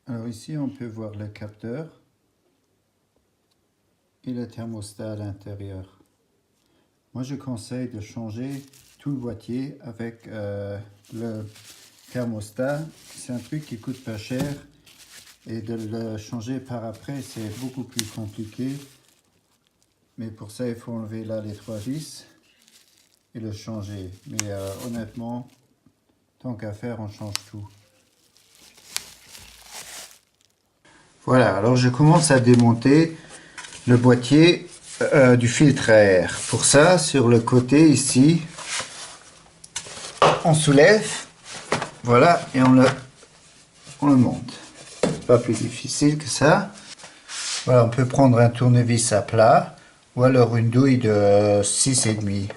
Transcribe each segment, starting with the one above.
Alors ici, on peut voir le capteur et le thermostat à l'intérieur. Moi, je conseille de changer tout le boîtier avec le thermostat. C'est un truc qui coûte pas cher et de le changer par après, c'est beaucoup plus compliqué. Mais pour ça, il faut enlever là les 3 vis et le changer. Mais honnêtement, tant qu'à faire, on change tout. Voilà, alors je commence à démonter le boîtier du filtre à air. Pour ça, sur le côté ici, on soulève, voilà, et on le monte. C'est pas plus difficile que ça. Voilà, on peut prendre un tournevis à plat ou alors une douille de 6,5.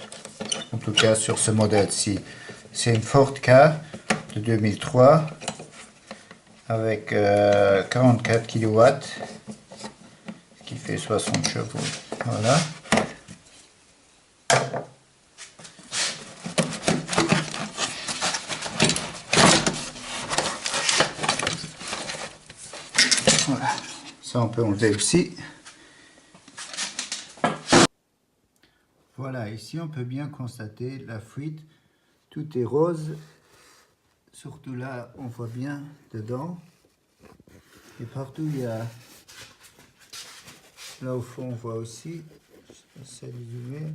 En tout cas sur ce modèle-ci. C'est une Ford K de 2003 avec 44 kW qui fait 60 chevaux. Voilà. Voilà. Ça on peut enlever aussi. Voilà, ici on peut bien constater la fuite. Tout est rose. Surtout là, on voit bien dedans. Et partout, il y a... Là au fond, on voit aussi. Je vais zoomer.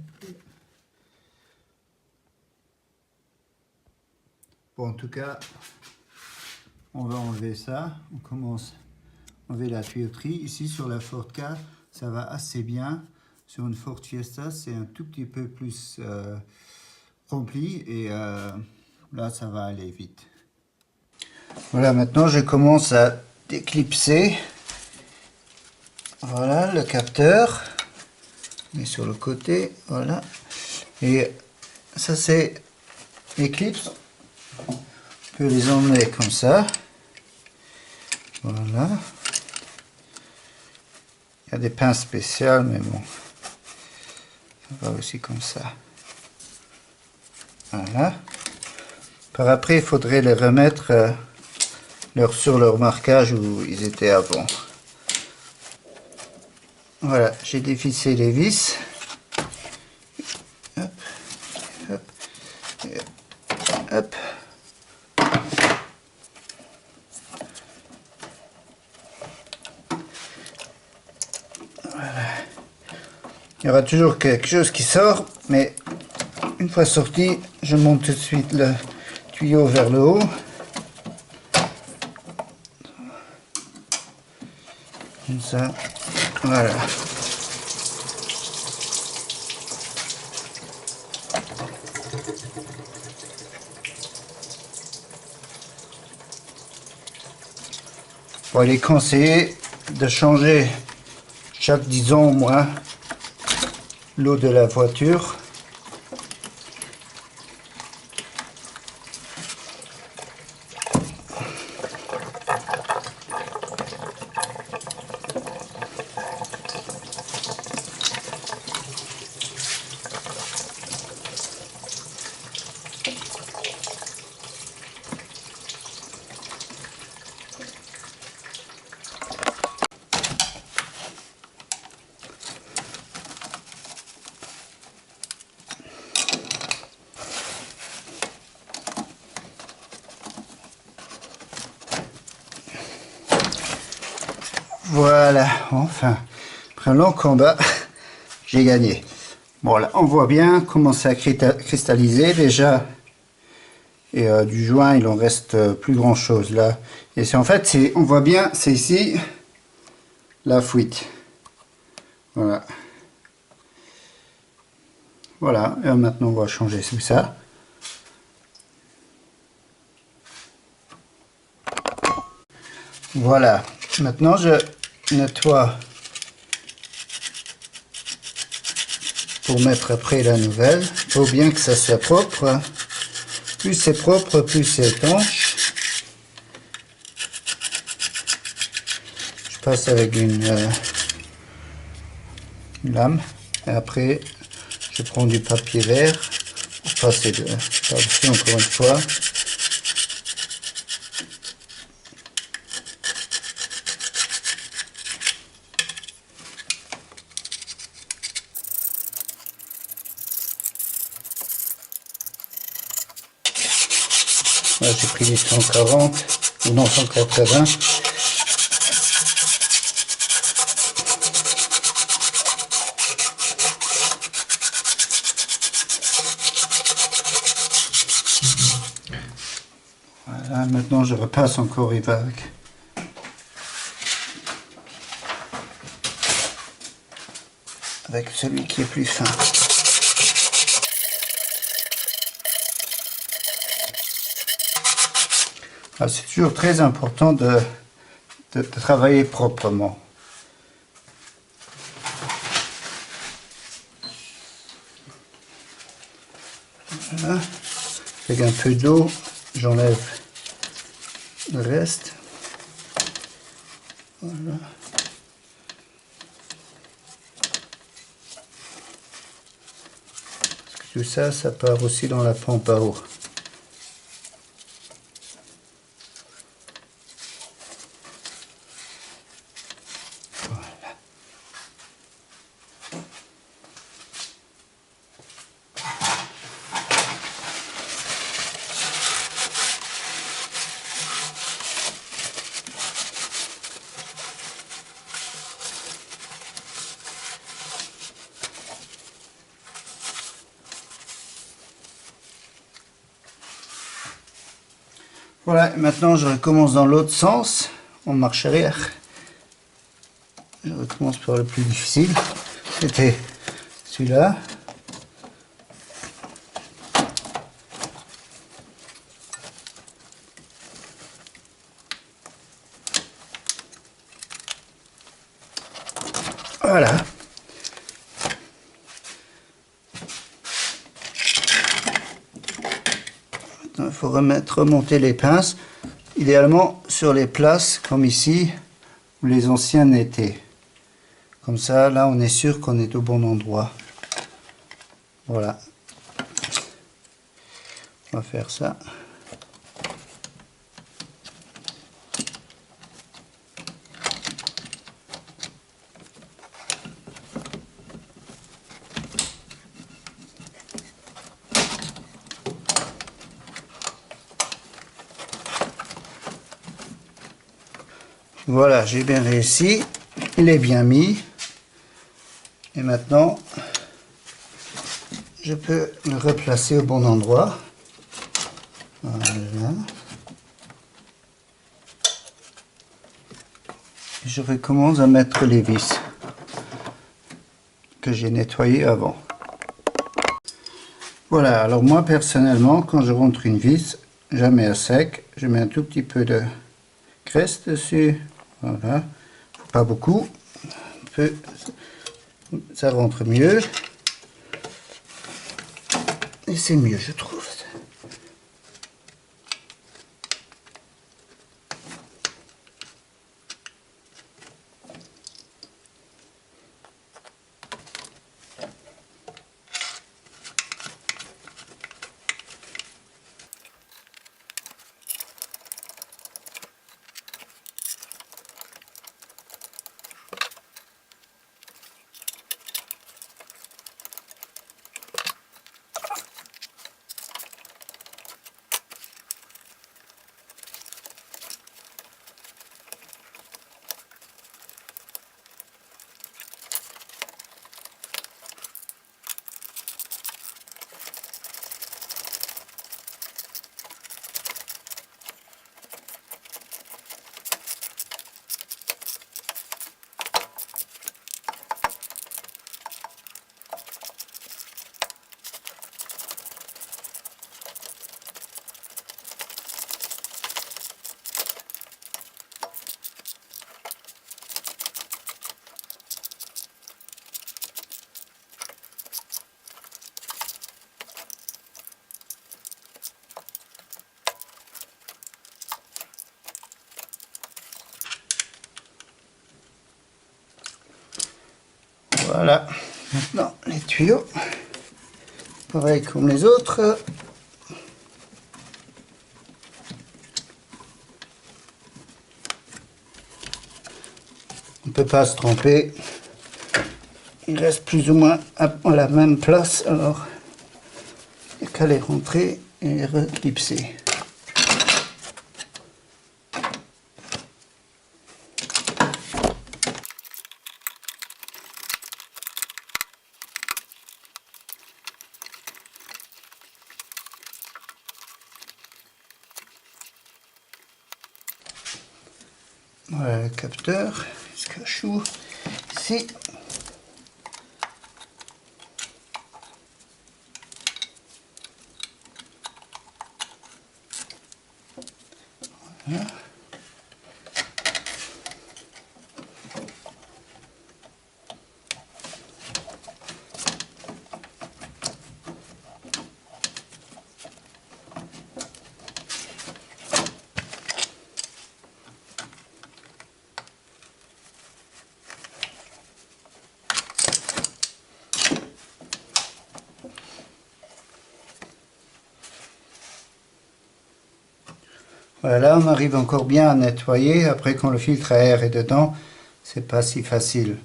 Bon, en tout cas, on va enlever ça. On commence à enlever la tuyauterie. Ici, sur la Ford K, ça va assez bien. Sur une Ford Fiesta, c'est un tout petit peu plus rempli. Et là, ça va aller vite. Voilà, maintenant, je commence à déclipser. Voilà le capteur, mais sur le côté, voilà. Et ça c'est les clips. On peut les emmener comme ça. Voilà. Il y a des pinces spéciales, mais bon, ça va aussi comme ça. Voilà. Par après, il faudrait les remettre sur leur marquage où ils étaient avant. Voilà, j'ai dévissé les vis. Hop, hop, hop. Voilà. Il y aura toujours quelque chose qui sort, mais une fois sorti, je monte tout de suite le tuyau vers le haut. Comme ça, voilà. Bon, il est conseillé de changer chaque 10 ans au moins l'eau de la voiture. Voilà, enfin, après un long combat, j'ai gagné. Bon, là, on voit bien comment ça a cristallisé déjà. Et du joint, il en reste plus grand chose là. Et c'est en fait, on voit bien, c'est ici la fuite. Voilà. Voilà, et maintenant on va changer tout ça. Voilà, maintenant je nettoie pour mettre après la nouvelle. Il faut bien que ça soit propre. Plus c'est propre, plus c'est étanche. Je passe avec une lame et après je prends du papier vert pour passer par-dessus encore une fois. Là, j'ai pris les 140 ou non 180. Voilà, maintenant je repasse encore avec celui qui est plus fin. C'est toujours très important de travailler proprement. Voilà. Avec un peu d'eau, j'enlève le reste. Voilà. Parce que tout ça, ça part aussi dans la pompe à eau. Voilà, maintenant je recommence dans l'autre sens, en marche arrière. Je recommence par le plus difficile, c'était celui-là. Voilà. Maintenant, il faut remonter les pinces, idéalement sur les places comme ici où les anciennes étaient. Comme ça, là, on est sûr qu'on est au bon endroit. Voilà. On va faire ça. Voilà, j'ai bien réussi. Il est bien mis. Et maintenant, je peux le replacer au bon endroit. Voilà. Je recommence à mettre les vis que j'ai nettoyées avant. Voilà, alors moi personnellement, quand je rentre une vis, je la mets à sec. Je mets un tout petit peu de graisse dessus. Voilà, pas beaucoup. Un peu, ça rentre mieux. Et c'est mieux, je trouve. Voilà, maintenant les tuyaux, pareil comme les autres. On ne peut pas se tromper, il reste plus ou moins à la même place, alors il n'y a qu'à les rentrer et les reclipser. Voilà le capteur, ce cachou ici. Voilà. Voilà, là on arrive encore bien à nettoyer. Après, quand le filtre à air est dedans, c'est pas si facile.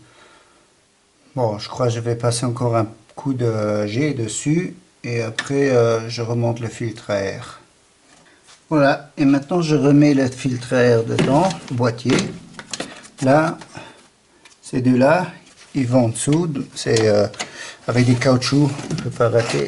Bon, je crois que je vais passer encore un coup de jet dessus et après je remonte le filtre à air. Voilà, et maintenant je remets le filtre à air dedans, le boîtier. Là, ces deux-là, ils vont en dessous, c'est avec des caoutchoucs, on ne peut pas rater.